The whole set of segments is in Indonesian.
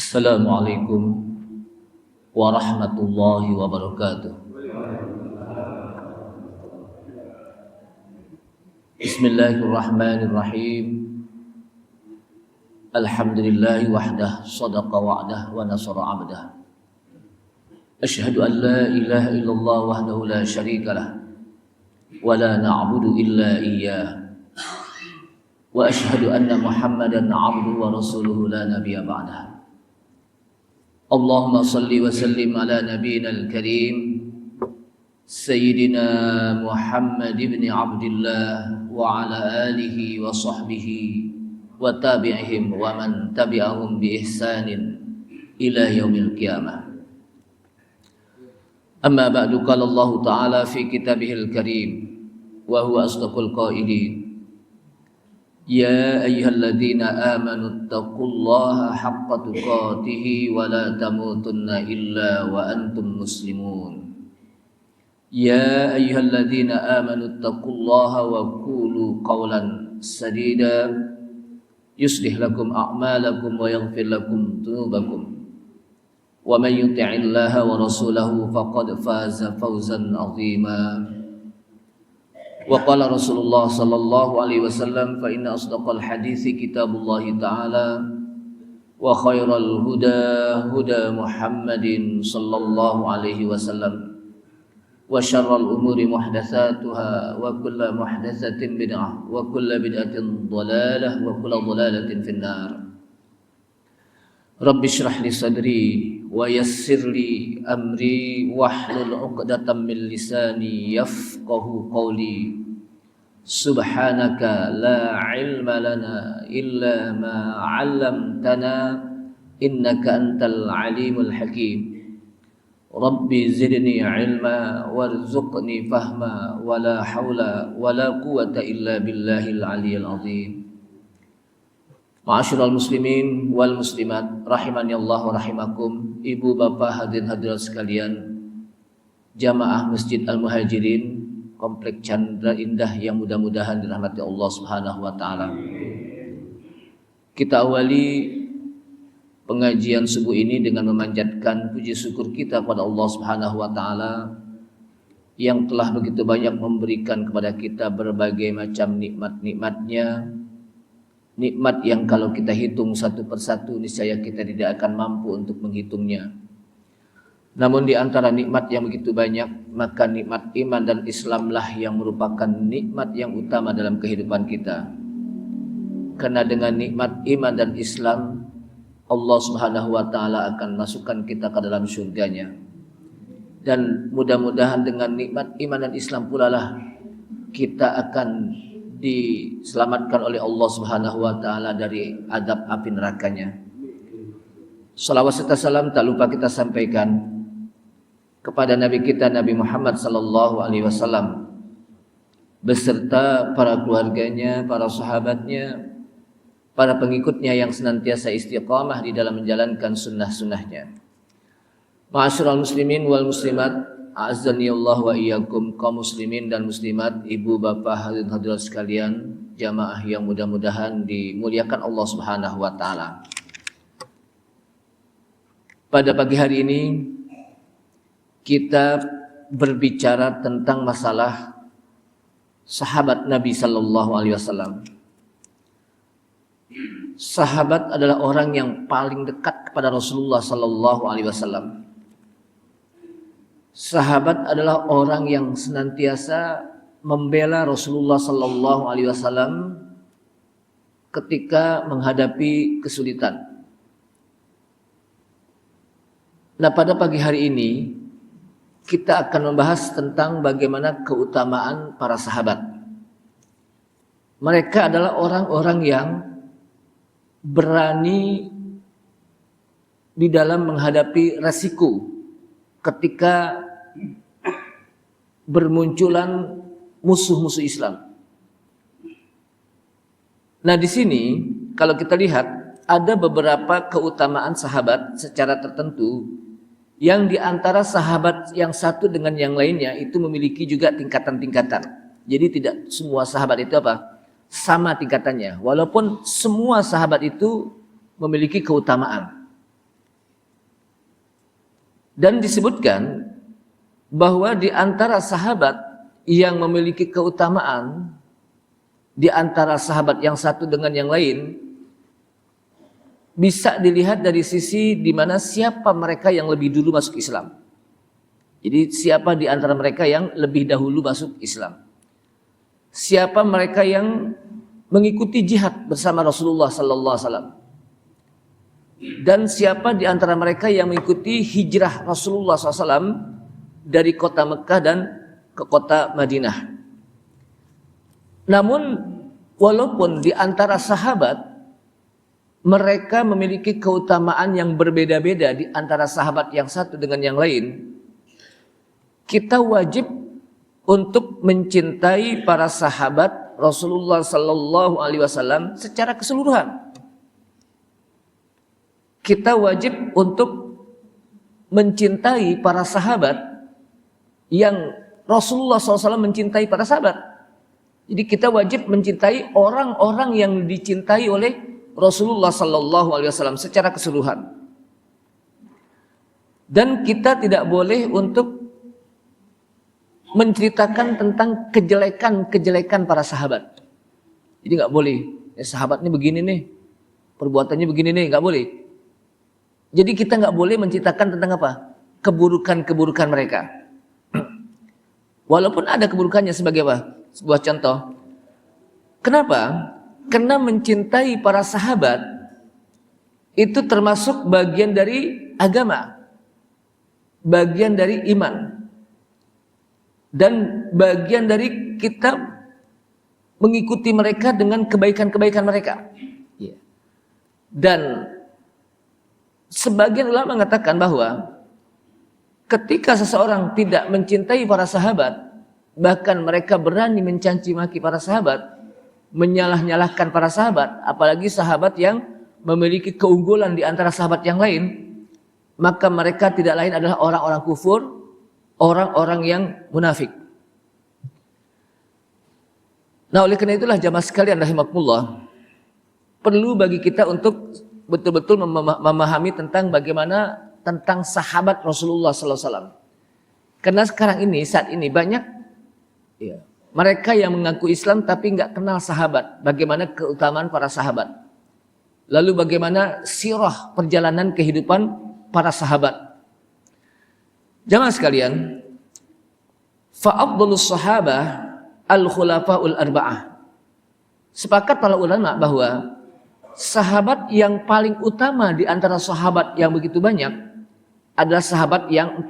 Assalamualaikum warahmatullahi wabarakatuh. Bismillahirrahmanirrahim. Alhamdulillahi wahdah, sadaqa wa'dah wa nasara 'abdah. Asyhadu an la ilaha illallah wahdahu la syarika lah wa la na'budu illa iyyah. Wa asyhadu anna Muhammadan 'abduhu wa rasuluhu la nabiyya ba'dah. Allahumma salli wa sallim ala nabiyyina al-karim Sayyidina Muhammad ibn Abdullah wa ala alihi wa sahbihi wa tabi'ihim wa man tabi'ahum bi ihsanin ila yaumil qiyamah. Amma ba'du, qala Allah Ta'ala fi kitabihil karim wa huwa asdaqul qailin. Ya ayyuhalladzina amanu taqullaha haqqa tuqatih wa la tamutunna illa wa antum muslimun. Ya ayyuhalladzina amanu taqullaha wa qulu qawlan sadida yuslih lakum a'malakum wa yaghfir lakum dhunubakum. Wa man yuti'illaha wa rasulahu faqad faza fawzan 'azima. Wa qala Rasulullah sallallahu alaihi wasallam fa inna asdaqal hadithi kitabullahi ta'ala wa khairal huda huda Muhammadin sallallahu alaihi wasallam wa syarral umuri muhdatsatuha wa kullu muhdatsatin bid'ah wa kullu bid'atin dhalalah wa kullu dhalalatin finnar. Rabbi shrah li sadri wa yassir li amri wahlul 'uqdatam min lisani yafqahu qawli. Subhanaka la ilma lana illa ma 'allamtana innaka antal alimul hakim. Rabbi zidni ilma warzuqni fahma wa la hawla wa la quwwata illa billahil aliyyil azim. Ma'asyiral muslimin wal muslimat rahimani Allah wa rahimakum. Ibu bapak hadirin hadirat sekalian, jamaah Masjid Al-Muhajirin Komplek Chandra Indah yang mudah-mudahan dirahmati Allah Subhanahu wa taala. Kita awali pengajian subuh ini dengan memanjatkan puji syukur kita kepada Allah Subhanahu wa taala yang telah begitu banyak memberikan kepada kita berbagai macam nikmat-nikmatnya. Nikmat yang kalau kita hitung satu persatu niscaya kita tidak akan mampu untuk menghitungnya. Namun di antara nikmat yang begitu banyak, maka nikmat iman dan Islamlah yang merupakan nikmat yang utama dalam kehidupan kita. Karena dengan nikmat iman dan Islam, Allah Subhanahu wa taala akan masukkan kita ke dalam surganya. Dan mudah-mudahan dengan nikmat iman dan Islam pula lah kita akan diselamatkan oleh Allah Subhanahu wa taala dari adab api nerakanya. Salawat serta salam tak lupa kita sampaikan kepada Nabi kita Nabi Muhammad sallallahu alaihi wasallam beserta para keluarganya, para sahabatnya, para pengikutnya yang senantiasa istiqamah di dalam menjalankan sunnah-sunnahnya. Ma'asyiral muslimin wal muslimat, a'azzani Allah wa iyyakum, kaum muslimin dan muslimat, ibu bapak hadirin hadirat sekalian, jamaah yang mudah-mudahan dimuliakan Allah Subhanahu wa taala. Pada pagi hari ini kita berbicara tentang masalah sahabat Nabi sallallahu alaihi wasallam. Sahabat adalah orang yang paling dekat kepada Rasulullah sallallahu alaihi wasallam. Sahabat adalah orang yang senantiasa membela Rasulullah sallallahu alaihi wasallam ketika menghadapi kesulitan. Nah, pada pagi hari ini kita akan membahas tentang bagaimana keutamaan para sahabat. Mereka adalah orang-orang yang berani di dalam menghadapi resiko ketika bermunculan musuh-musuh Islam. Nah, di sini kalau kita lihat ada beberapa keutamaan sahabat secara tertentu yang di antara sahabat yang satu dengan yang lainnya itu memiliki juga tingkatan-tingkatan. Jadi tidak semua sahabat itu sama tingkatannya, walaupun semua sahabat itu memiliki keutamaan. Dan disebutkan bahwa di antara sahabat yang memiliki keutamaan, di antara sahabat yang satu dengan yang lain, bisa dilihat dari sisi di mana siapa mereka yang lebih dulu masuk Islam. Jadi siapa di antara mereka yang lebih dahulu masuk Islam? Siapa mereka yang mengikuti jihad bersama Rasulullah sallallahu alaihi wasallam? Dan siapa di antara mereka yang mengikuti hijrah Rasulullah SAW dari kota Mekah dan ke kota Madinah? Namun walaupun di antara sahabat mereka memiliki keutamaan yang berbeda-beda di antara sahabat yang satu dengan yang lain, kita wajib untuk mencintai para sahabat Rasulullah sallallahu alaihi wasallam secara keseluruhan. Kita wajib untuk mencintai para sahabat yang Rasulullah SAW mencintai para sahabat. Jadi kita wajib mencintai orang-orang yang dicintai oleh Rasulullah SAW secara keseluruhan. Dan kita tidak boleh untuk menceritakan tentang kejelekan-kejelekan para sahabat. Jadi nggak boleh, sahabat ini begini nih, perbuatannya begini nih, nggak boleh. Jadi kita nggak boleh menceritakan tentang apa? Keburukan-keburukan mereka. Walaupun ada keburukannya sebagai apa? Sebuah contoh. Kenapa? Karena mencintai para sahabat itu termasuk bagian dari agama, bagian dari iman, dan bagian dari kita mengikuti mereka dengan kebaikan-kebaikan mereka. Dan sebagian ulama mengatakan bahwa ketika seseorang tidak mencintai para sahabat, bahkan mereka berani mencaci maki para sahabat, menyalah-nyalahkan para sahabat, apalagi sahabat yang memiliki keunggulan di antara sahabat yang lain, maka mereka tidak lain adalah orang-orang kufur, orang-orang yang munafik. Nah, oleh karena itulah jamaah sekalian rahimakumullah, perlu bagi kita untuk betul-betul memahami tentang bagaimana tentang sahabat Rasulullah SAW. Karena sekarang ini, saat ini banyak mereka yang mengaku Islam tapi nggak kenal sahabat. Bagaimana keutamaan para sahabat. Lalu bagaimana sirah perjalanan kehidupan para sahabat. Jamaah sekalian, fa'afdhalus sahabah al-khulafa'ul arba'ah. Sepakat para ulama bahwa sahabat yang paling utama di antara sahabat yang begitu banyak adalah sahabat yang 4.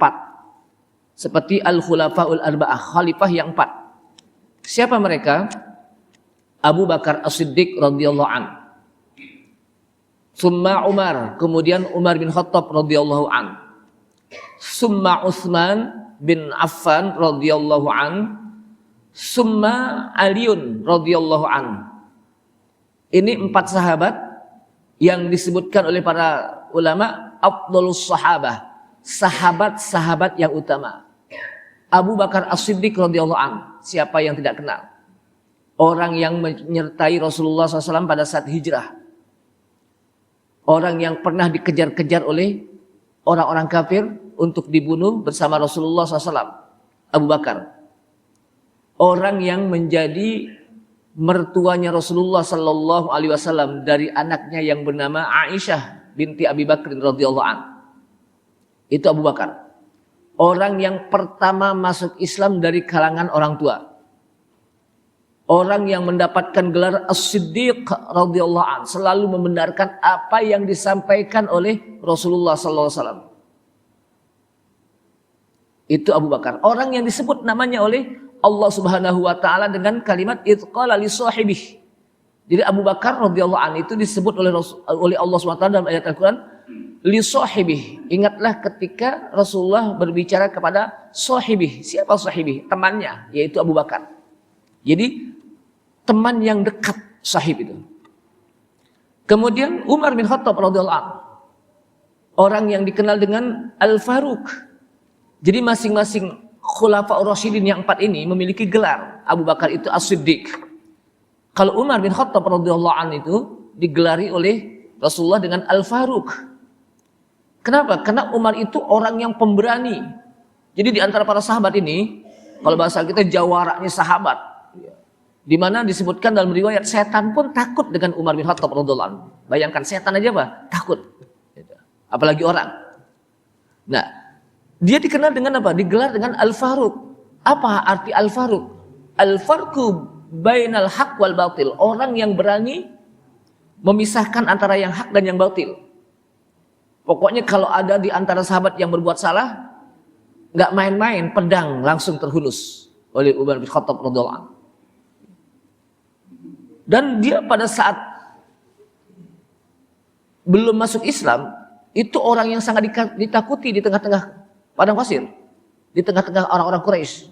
Seperti al-khulafa'ul arba'ah, khalifah yang 4. Siapa mereka? Abu Bakar As-Siddiq radhiyallahu an. Summa Umar, kemudian Umar bin Khattab radhiyallahu an. Summa Utsman bin Affan radhiyallahu an. Summa Aliun radhiyallahu an. Ini 4 sahabat yang disebutkan oleh para ulama afdhalus sahabah, sahabat-sahabat yang utama. Abu Bakar As-Siddiq radhiyallahu an, siapa yang tidak kenal? Orang yang menyertai Rasulullah SAW pada saat hijrah. Orang yang pernah dikejar-kejar oleh orang-orang kafir untuk dibunuh bersama Rasulullah SAW. Abu Bakar. Orang yang menjadi mertuanya Rasulullah sallallahu alaihi wasallam dari anaknya yang bernama Aisyah binti Abi Bakr radhiyallahu an. Itu Abu Bakar. Orang yang pertama masuk Islam dari kalangan orang tua. Orang yang mendapatkan gelar As-Siddiq radhiyallahu an, selalu membenarkan apa yang disampaikan oleh Rasulullah sallallahu alaihi wasallam. Itu Abu Bakar. Orang yang disebut namanya oleh Allah Subhanahu wa taala dengan kalimat idqala li sahibih. Jadi Abu Bakar radhiyallahu anhu itu disebut oleh Allah Subhanahu wa taala dalam ayat Al-Qur'an li sahibih. Ingatlah ketika Rasulullah berbicara kepada sahibih. Siapa sahibih? Temannya, yaitu Abu Bakar. Jadi teman yang dekat sahib itu. Kemudian Umar bin Khattab radhiyallahu anhu. Orang yang dikenal dengan Al-Faruq. Jadi masing-masing Khulafa Rasyidin yang 4 ini memiliki gelar. Abu Bakar itu As-Siddiq. Kalau Umar bin Khattab radhiyallahu anhu itu digelari oleh Rasulullah dengan Al-Faruq. Kenapa? Karena Umar itu orang yang pemberani. Jadi di antara para sahabat ini, kalau bahasa kita jawaranya sahabat, di mana disebutkan dalam riwayat setan pun takut dengan Umar bin Khattab radhiyallahu anhu. Bayangkan setan aja apa? Takut. Apalagi orang. Nah, dia dikenal dengan apa? Digelar dengan Al-Faruq. Apa arti Al-Faruq? Al-Farqu bainal haq wal batil. Orang yang berani memisahkan antara yang hak dan yang batil. Pokoknya kalau ada di antara sahabat yang berbuat salah, nggak main-main, pedang langsung terhunus oleh Umar bin Khattab radhiyallahu anhu. Dan dia pada saat belum masuk Islam, itu orang yang sangat ditakuti di tengah-tengah padang pasir, di tengah-tengah orang-orang Quraisy.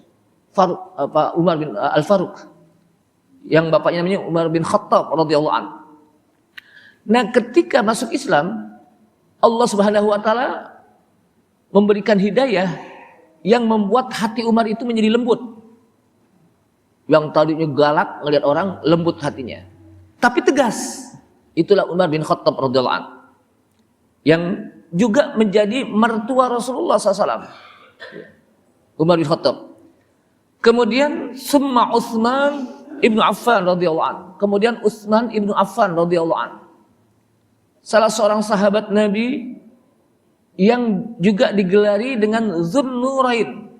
Umar bin Al-Faruq, yang bapaknya namanya Umar bin Khattab radhiyallahu anhu. Nah, ketika masuk Islam, Allah Subhanahu wa taala memberikan hidayah yang membuat hati Umar itu menjadi lembut. Yang tadinya galak ngelihat orang, lembut hatinya. Tapi tegas. Itulah Umar bin Khattab radhiyallahu anhu. Yang juga menjadi mertua Rasulullah SAW. Umar bin Khattab. Kemudian summa Utsman ibnu Affan radhiyallahu anhu. Kemudian Utsman ibnu Affan radhiyallahu anhu. Salah seorang sahabat Nabi yang juga digelari dengan Dzunnurain,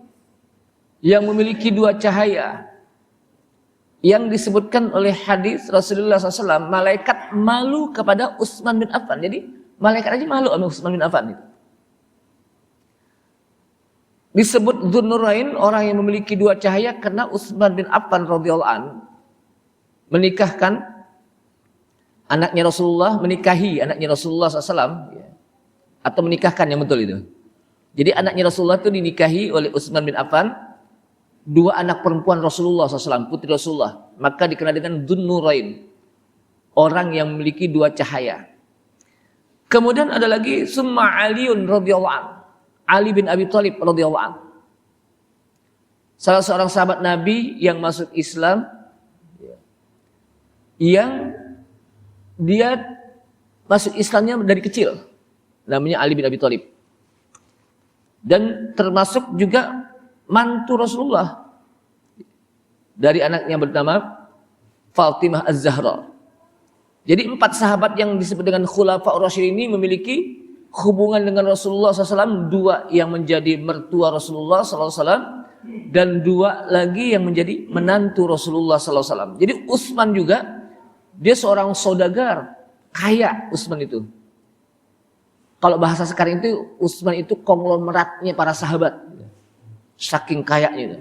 yang memiliki dua cahaya, yang disebutkan oleh hadis Rasulullah SAW, malaikat malu kepada Utsman bin Affan. Jadi malaikat aja malu sama Utsman bin Affan itu. Disebut Dzunnurain, orang yang memiliki dua cahaya, karena Utsman bin Affan radhiyallahu anhu menikahkan anaknya Rasulullah, menikahi anaknya Rasulullah SAW, atau menikahkan, yang betul itu. Jadi anaknya Rasulullah itu dinikahi oleh Utsman bin Affan, dua anak perempuan Rasulullah SAW, putri Rasulullah, maka dikenal dengan Dzunnurain, orang yang memiliki dua cahaya. Kemudian ada lagi summa Aliun radhiyallahu anhu, Ali bin Abi Thalib radhiyallahu anhu, salah seorang sahabat Nabi yang masuk Islam, yang dia masuk Islamnya dari kecil, namanya Ali bin Abi Thalib, dan termasuk juga mantu Rasulullah dari anaknya bernama Fatimah Az-Zahra. Jadi 4 sahabat yang disebut dengan Khulafaur Rasyidin ini memiliki hubungan dengan Rasulullah SAW, 2 yang menjadi mertua Rasulullah SAW, dan 2 lagi yang menjadi menantu Rasulullah SAW. Jadi Utsman juga, dia seorang saudagar, kaya Utsman itu. Kalau bahasa sekarang itu, Utsman itu konglomeratnya para sahabat. Saking kayanya itu.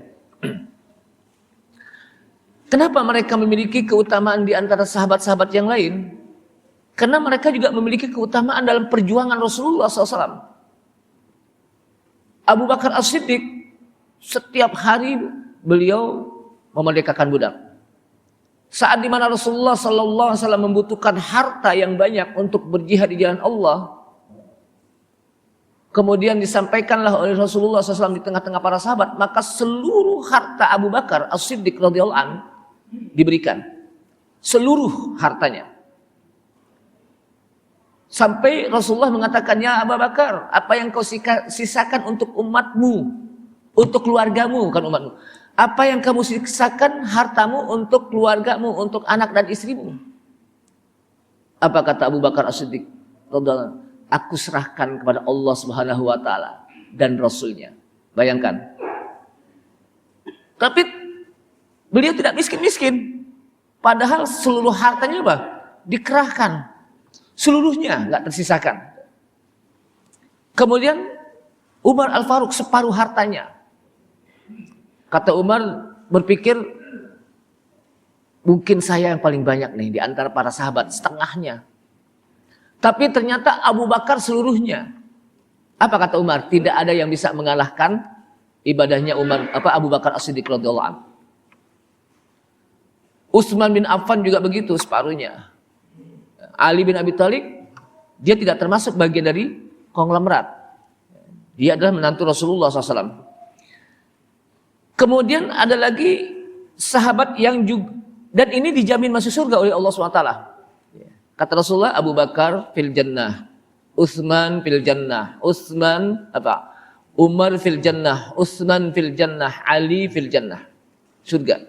Kenapa mereka memiliki keutamaan di antara sahabat-sahabat yang lain? Karena mereka juga memiliki keutamaan dalam perjuangan Rasulullah SAW. Abu Bakar As-Siddiq, setiap hari beliau memerdekakan budak. Saat dimana Rasulullah SAW membutuhkan harta yang banyak untuk berjihad di jalan Allah, kemudian disampaikanlah oleh Rasulullah SAW di tengah-tengah para sahabat, maka seluruh harta Abu Bakar As-Siddiq radhiyallahu anhu diberikan, seluruh hartanya. Sampai Rasulullah mengatakannya, Abu Bakar, apa yang kau sisakan untuk umatmu, untuk keluargamu, kan umatmu, apa yang kamu sisakan hartamu untuk keluargamu, untuk anak dan istrimu? Apa kata Abu Bakar As-Siddiq radhiyallahu anhu? Aku serahkan kepada Allah Subhanahu wa taala dan Rasulnya. Bayangkan. Tapi beliau tidak miskin-miskin. Padahal seluruh hartanya apa? Dikerahkan. Seluruhnya nggak tersisakan. Kemudian Umar Al-Faruq separuh hartanya. Kata Umar berpikir, mungkin saya yang paling banyak nih di antara para sahabat, setengahnya. Tapi ternyata Abu Bakar seluruhnya. Apa kata Umar? Tidak ada yang bisa mengalahkan ibadahnya Abu Bakar As-Siddiq radhiyallahu anhu. Utsman bin Affan juga begitu, separuhnya. Ali bin Abi Thalib, dia tidak termasuk bagian dari konglomerat. Dia adalah menantu Rasulullah SAW. Kemudian ada lagi sahabat yang juga, dan ini dijamin masuk surga oleh Allah SWT. Kata Rasulullah, Abu Bakar fil jannah, Utsman fil jannah, Utsman apa? Umar fil jannah, Utsman fil jannah, Ali fil jannah. Surga.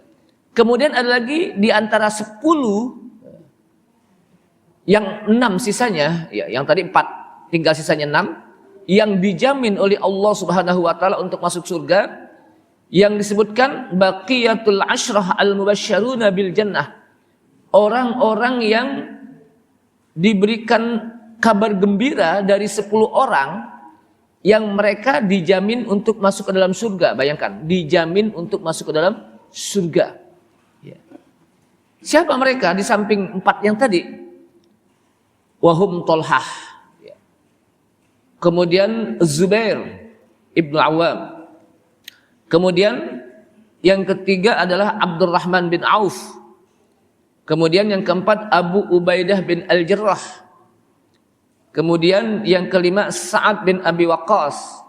Kemudian ada lagi di antara 10 yang 6 sisanya, ya, yang tadi 4 tinggal sisanya 6 yang dijamin oleh Allah Subhanahu wa taala untuk masuk surga, yang disebutkan baqiyatul asyrah al-mubasysyaruna bil jannah. Orang-orang yang diberikan kabar gembira dari 10 orang yang mereka dijamin untuk masuk ke dalam surga. Bayangkan, dijamin untuk masuk ke dalam surga. Ya. Siapa mereka di samping 4 yang tadi? Wahum Tolhah. Ya. Kemudian Zubair Ibnu Awam. Kemudian yang ketiga adalah Abdurrahman bin Auf. Kemudian yang keempat Abu Ubaidah bin Al-Jarrah. Kemudian yang kelima Sa'ad bin Abi Waqqas.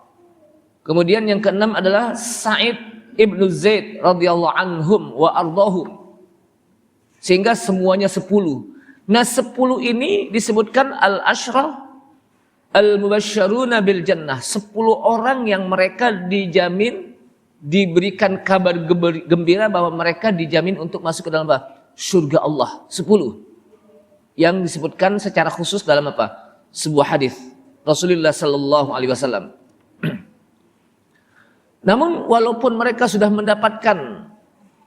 Kemudian yang keenam adalah Sa'id ibnu Zaid radhiyallahu anhum wa ardahum. Sehingga semuanya 10. Nah 10 ini disebutkan al-asyrah al-mubasysyaruna bil jannah. 10 orang yang mereka dijamin, diberikan kabar gembira bahwa mereka dijamin untuk masuk ke dalam surga Allah. 10 yang disebutkan secara khusus dalam apa? Sebuah hadis Rasulullah sallallahu alaihi wasallam. Namun walaupun mereka sudah mendapatkan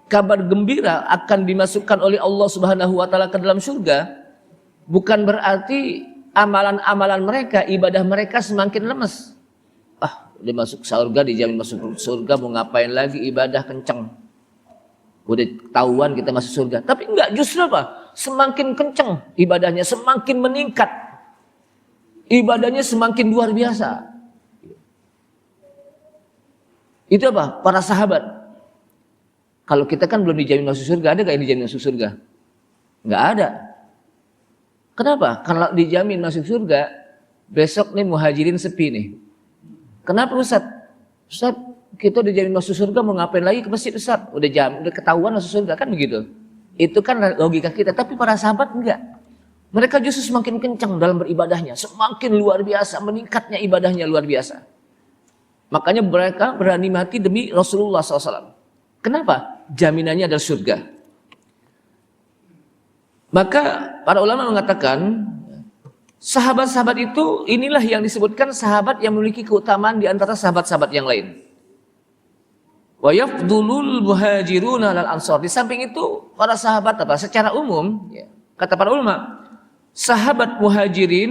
kabar gembira akan dimasukkan oleh Allah Subhanahu wa taala ke dalam surga, bukan berarti amalan-amalan mereka, ibadah mereka semakin lemes. Udah masuk surga, dijamin masuk surga, mau ngapain lagi ibadah kenceng. Udah ketahuan kita masuk surga. Tapi enggak, justru apa? Semakin kenceng ibadahnya, semakin meningkat. Ibadahnya semakin luar biasa. Itu apa? Para sahabat. Kalau kita kan belum dijamin masuk surga, ada gak yang dijamin masuk surga? Nggak ada. Kenapa? Kalau dijamin masuk surga, besok nih muhajirin sepi nih. Kenapa Ustaz? Ustaz, kita dijamin masuk surga, mau ngapain lagi ke masjid Ustaz? Udah ketahuan masuk surga, kan begitu. Itu kan logika kita, tapi para sahabat enggak. Mereka justru semakin kencang dalam beribadahnya, semakin luar biasa, meningkatnya ibadahnya luar biasa. Makanya mereka berani mati demi Rasulullah SAW. Kenapa? Jaminannya adalah surga. Maka para ulama mengatakan, sahabat-sahabat itu inilah yang disebutkan sahabat yang memiliki keutamaan di antara sahabat-sahabat yang lain. Wa yafdulul muhajiruna lal ansor. Di samping itu para sahabat apa? Secara umum, ya, kata para ulama, sahabat muhajirin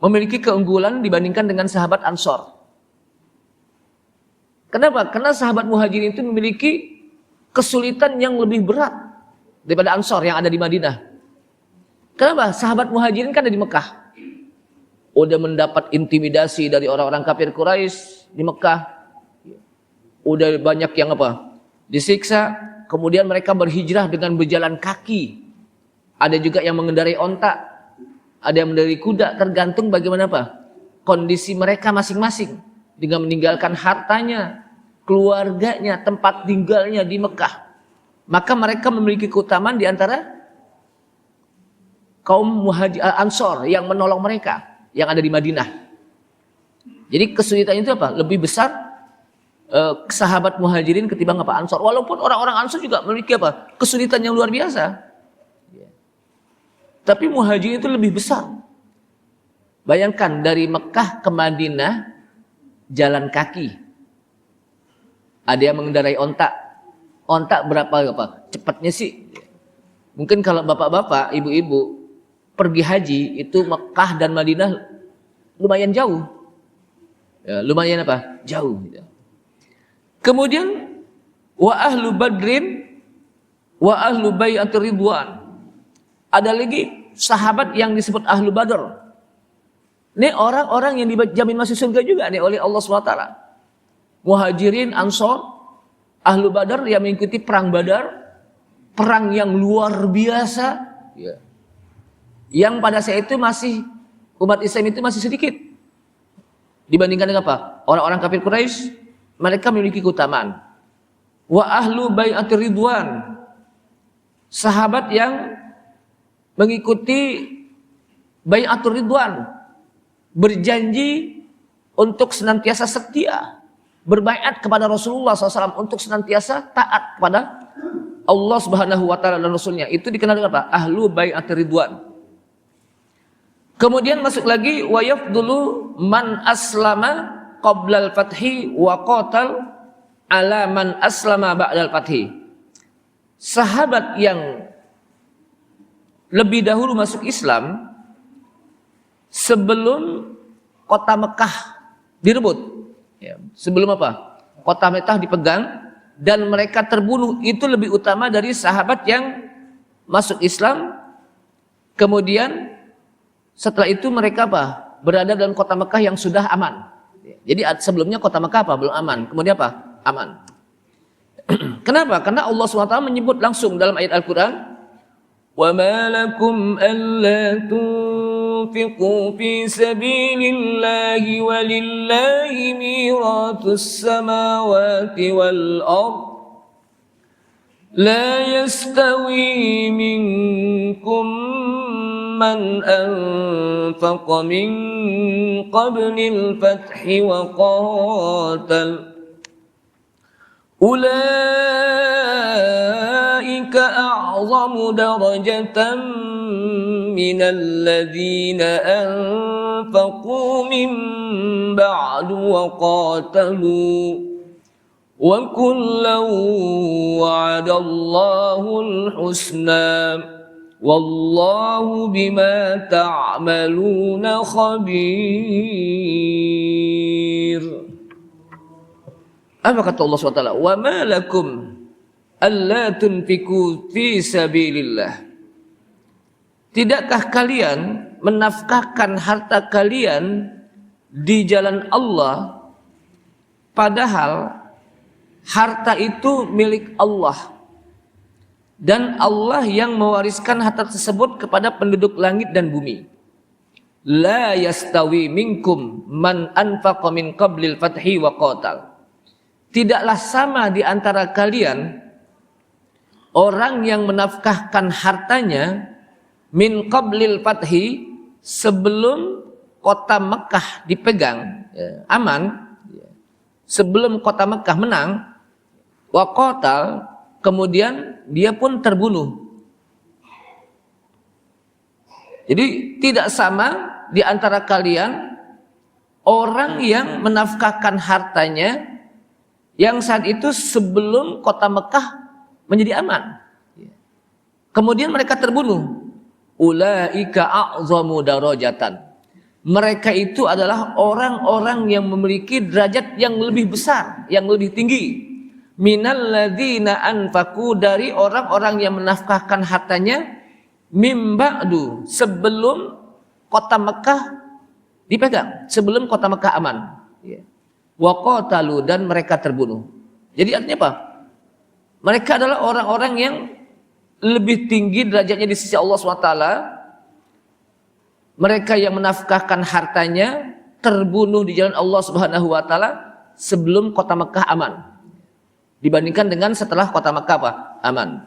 memiliki keunggulan dibandingkan dengan sahabat ansor. Kenapa? Karena sahabat muhajirin itu memiliki kesulitan yang lebih berat daripada ansor yang ada di Madinah. Kenapa? Sahabat muhajirin kan ada di Mekah. Udah mendapat intimidasi dari orang-orang kafir Quraisy di Mekah. Udah banyak yang apa? Disiksa. Kemudian mereka berhijrah dengan berjalan kaki. Ada juga yang mengendarai onta, ada yang mengendarai kuda, tergantung bagaimana apa kondisi mereka masing-masing, dengan meninggalkan hartanya, keluarganya, tempat tinggalnya di Mekah. Maka mereka memiliki keutamaan di antara kaum Ansor yang menolong mereka yang ada di Madinah. Jadi kesulitan itu apa? Lebih besar sahabat muhajirin ketimbang apa Ansor. Walaupun orang-orang Ansor juga memiliki apa? Kesulitan yang luar biasa. Tapi muhajirin itu lebih besar. Bayangkan dari Mekah ke Madinah jalan kaki. Ada yang mengendarai onta. Onta berapa cepatnya sih? Mungkin kalau bapak-bapak, ibu-ibu pergi haji itu Mekah dan Madinah lumayan jauh. Ya, lumayan apa? Jauh. Gitu. Kemudian wa ahlu badrin wa ahlu bai'atir ridwan. Ada lagi sahabat yang disebut ahlu badr. Ini orang-orang yang dijamin masuk surga juga nih oleh Allah SWT. Muhajirin, Ansor, ahlu badr yang mengikuti perang Badar, perang yang luar biasa. Ya. Yang pada saat itu umat Islam itu masih sedikit dibandingkan dengan apa? Orang-orang kafir Quraisy, mereka memiliki keutamaan. Wa ahlu bai'atir ridwan. Sahabat yang mengikuti bai'atur ridwan, berjanji untuk senantiasa setia, berbaiat kepada Rasulullah SAW untuk senantiasa taat kepada Allah Subhanahu wa taala dan Rasulnya. Itu dikenal dengan apa? Ahlu bai'at ridwan. Kemudian masuk lagi wa yafdulu man aslama qabla al-fathi wa qatal ala man aslama ba'da al-fathi. Sahabat yang lebih dahulu masuk Islam sebelum kota Mekah direbut. Ya, sebelum apa? Kota Mekah dipegang dan mereka terbunuh, itu lebih utama dari sahabat yang masuk Islam. Kemudian setelah itu mereka apa? Berada dalam kota Mekah yang sudah aman. Jadi sebelumnya kota Mekah apa? Belum aman. Kemudian apa? Aman. Kenapa? Karena Allah SWT menyebut langsung dalam ayat Al-Quran, وَمَا لَكُمْ أَلَّا تُنْفِقُوا فِي سَبِيلِ اللَّهِ وَلِلَّهِ مِيرَاثُ السَّمَاوَاتِ وَالْأَرْضِ لَا يَسْتَوِي مِنْكُمْ مَنْ أَنْفَقَ مِنْ قَبْلِ الْفَتْحِ وَقَاتَلَ أُولَئِكَ أَعْظَمُ دَرَجَةً مِنَ الَّذِينَ أَنْفَقُوا مِنْ بَعْدُ وَقَاتَلُوا وَكُلًّا وَعَدَ اللَّهُ الْحُسْنَى وَاللَّهُ بِمَا تَعْمَلُونَ خَبِيرٌ. Apa kata Allah SWT? Wa ma lakum alla tunfiku fi sabilillah. Tidakkah kalian menafkahkan harta kalian di jalan Allah, padahal harta itu milik Allah dan Allah yang mewariskan harta tersebut kepada penduduk langit dan bumi. La yastawi minkum man anfaqa min qablil fathi wa qatal. Tidaklah sama di antara kalian orang yang menafkahkan hartanya min qablil fathi, sebelum kota Mekah dipegang, aman, sebelum kota Mekah menang, wa qatal, kemudian dia pun terbunuh. Jadi tidak sama di antara kalian orang yang menafkahkan hartanya yang saat itu sebelum kota Mekah menjadi aman, kemudian mereka terbunuh. Ulaika a'zamu darajatan. Mereka itu adalah orang-orang yang memiliki derajat yang lebih besar, yang lebih tinggi. Minal ladzina anfaqu, dari orang-orang yang menafkahkan hartanya mim ba'du, sebelum kota Mekah dipegang, sebelum kota Mekah aman. Wa qatalu, dan mereka terbunuh. Jadi artinya apa? Mereka adalah orang-orang yang lebih tinggi derajatnya di sisi Allah SWT. Mereka yang menafkahkan hartanya terbunuh di jalan Allah Subhanahu wa taala sebelum kota Mekah aman, dibandingkan dengan setelah kota Mekah apa? Aman.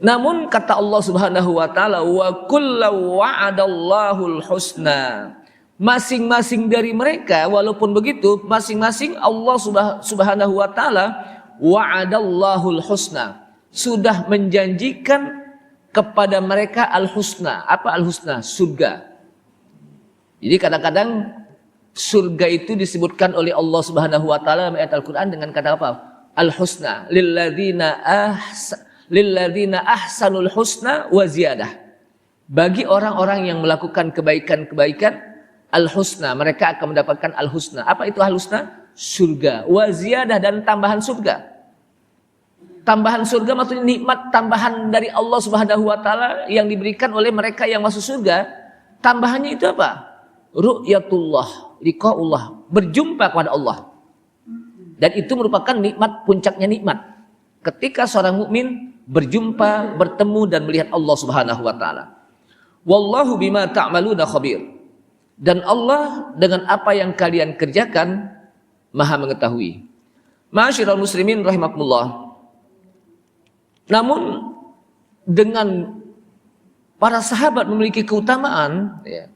Namun kata Allah Subhanahu wa taala, wa kullu wa'adallahul husna. Masing-masing dari mereka, walaupun begitu, masing-masing Allah Subhanahu wa taala wa'adallahul husna, sudah menjanjikan kepada mereka al-husna. Apa al-husna? Surga. Jadi kadang-kadang surga itu disebutkan oleh Allah Subhanahu wa taala dalam ayat Al-Qur'an dengan kata apa? Al-husna lilladzina ahsanul husna wa ziyadah. Bagi orang-orang yang melakukan kebaikan-kebaikan, al-husna, mereka akan mendapatkan al-husna. Apa itu al-husna? Surga. Wa ziyadah, dan tambahan surga. Tambahan surga maksudnya nikmat tambahan dari Allah Subhanahu wa taala yang diberikan oleh mereka yang masuk surga. Tambahannya itu apa? Ru'yatullah, liqa'ullah, berjumpa kepada Allah. Dan itu merupakan nikmat, puncaknya nikmat. Ketika seorang mukmin berjumpa, bertemu dan melihat Allah Subhanahu wa taala. Wallahu bima ta'maluna khabir. Dan Allah dengan apa yang kalian kerjakan Maha mengetahui. Ma'asyiral muslimin rahimakumullah. Namun dengan para sahabat memiliki keutamaan, ya,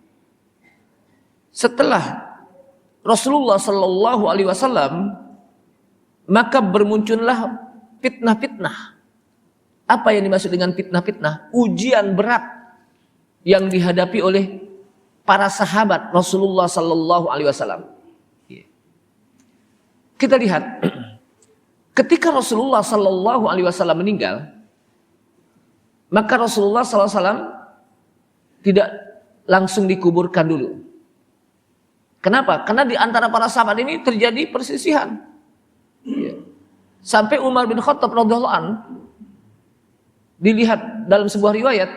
setelah Rasulullah Sallallahu Alaihi Wasallam, maka bermuncullah fitnah-fitnah. Apa yang dimaksud dengan fitnah-fitnah? Ujian berat yang dihadapi oleh para sahabat Rasulullah Sallallahu Alaihi Wasallam. Kita lihat, ketika Rasulullah Sallallahu Alaihi Wasallam meninggal, maka Rasulullah Sallallahu Alaihi Wasallam tidak langsung dikuburkan dulu. Kenapa? Karena di antara para sahabat ini terjadi perselisihan. Sampai Umar bin Khattab radhiyallahu anhu, dilihat dalam sebuah riwayat,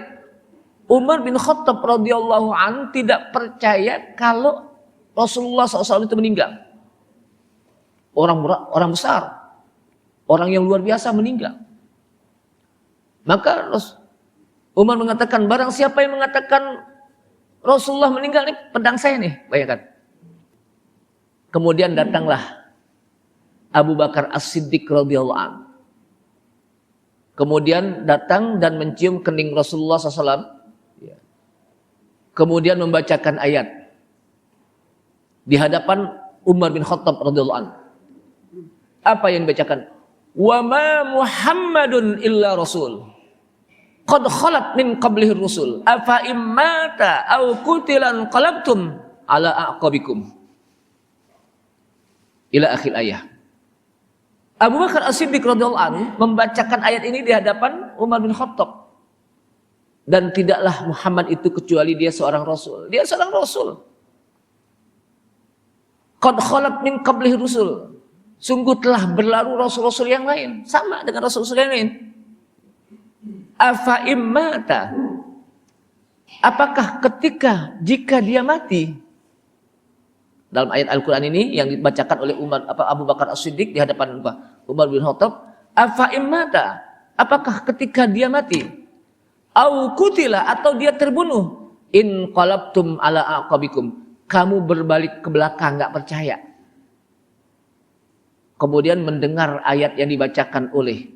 Umar bin Khattab radhiyallahu anhu tidak percaya kalau Rasulullah SAW itu meninggal. Orang besar, orang yang luar biasa meninggal. Maka Umar mengatakan, barang siapa yang mengatakan Rasulullah meninggal, ini pedang saya nih, bayangkan. Kemudian datanglah Abu Bakar As-Siddiq radhiyallahu anhu. Kemudian datang dan mencium kening Rasulullah SAW. Kemudian membacakan ayat di hadapan Umar bin Khattab radhiyallahu anhu. Apa yang dibacakan? Wa ma Muhammadun illa rasul. Qad khalat min qablihi rusul. Afa immata aw qutilan qalabtum ala aqabikum. Ila akhir ayat. Abu Bakar As-Siddiq radhiyallahu anhu membacakan ayat ini di hadapan Umar bin Khattab. Dan tidaklah Muhammad itu kecuali dia seorang rasul. Dia seorang rasul. Qad khalat min qablihi rusul. Sungguh telah berlalu rasul-rasul yang lain, sama dengan rasul-rasul yang lain. Afa immata. Apakah jika dia mati? Dalam ayat Al-Quran ini yang dibacakan oleh Abu Bakar As-Siddiq di hadapan Umar bin Khattab, afa immata, apakah ketika dia mati, au kutila, atau dia terbunuh, in qalabtum ala aqabikum, kamu berbalik ke belakang, nggak percaya. Kemudian mendengar ayat yang dibacakan oleh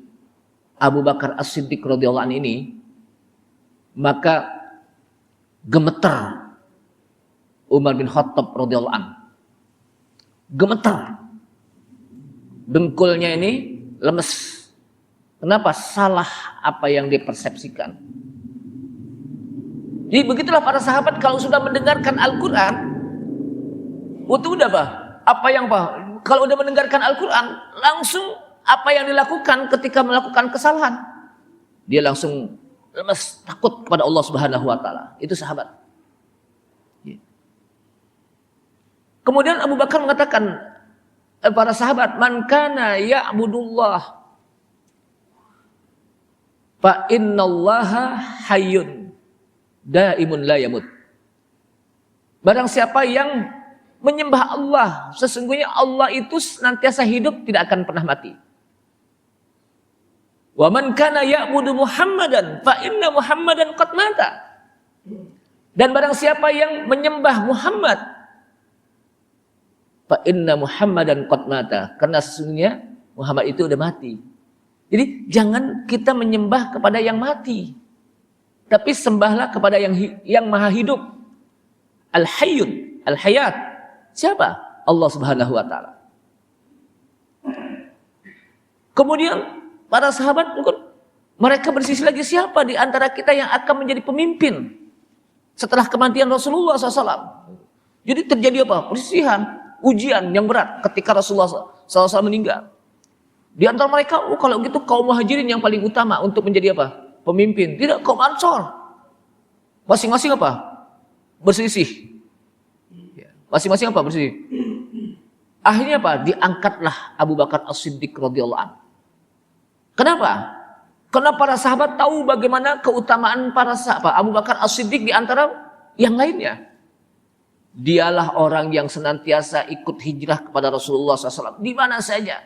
Abu Bakar As-Siddiq radhiyallahu anhu ini, maka gemeter Umar bin Khattab radhiyallahu anhu. Gemeter, dengkulnya ini lemes. Kenapa? Salah apa yang dipersepsikan. Jadi begitulah para sahabat kalau sudah mendengarkan Al-Quran, itu udah kalau udah mendengarkan Al-Quran, langsung apa yang dilakukan ketika melakukan kesalahan, dia langsung lemes, takut kepada Allah Subhanahu Wa Taala. Itu sahabat. Kemudian Abu Bakar mengatakan, para sahabat, man kana ya'budullah fa innallaha hayyun daimun la yamut. Barang siapa yang menyembah Allah, sesungguhnya Allah itu senantiasa hidup, tidak akan pernah mati. Wa man kana ya'budu Muhammadan fa inna Muhammadan qad mata. Dan barang siapa yang menyembah Muhammad, fa inna Muhammadan qad mata, karena sesungguhnya Muhammad itu udah mati. Jadi jangan kita menyembah kepada yang mati, tapi sembahlah kepada yang maha hidup. Al-Hayyun, Al-Hayat. Siapa? Allah Subhanahu Wa Taala. Kemudian para sahabat, mereka berselisih lagi, siapa di antara kita yang akan menjadi pemimpin setelah kematian Rasulullah SAW. Jadi terjadi apa? Perselisihan, ujian yang berat ketika Rasulullah SAW meninggal. Di antara mereka, kalau gitu kaum Muhajirin yang paling utama untuk menjadi apa? Pemimpin. Tidak, kaum Ansor. Masing-masing apa? Berselisih. Masing-masing apa? Berselisih. Akhirnya apa? Diangkatlah Abu Bakar As-Siddiq radhiyallahu anhu. Kenapa? Karena para sahabat tahu bagaimana keutamaan para sahabat Abu Bakar As-Siddiq di antara yang lainnya. Dialah orang yang senantiasa ikut hijrah kepada Rasulullah SAW di mana saja,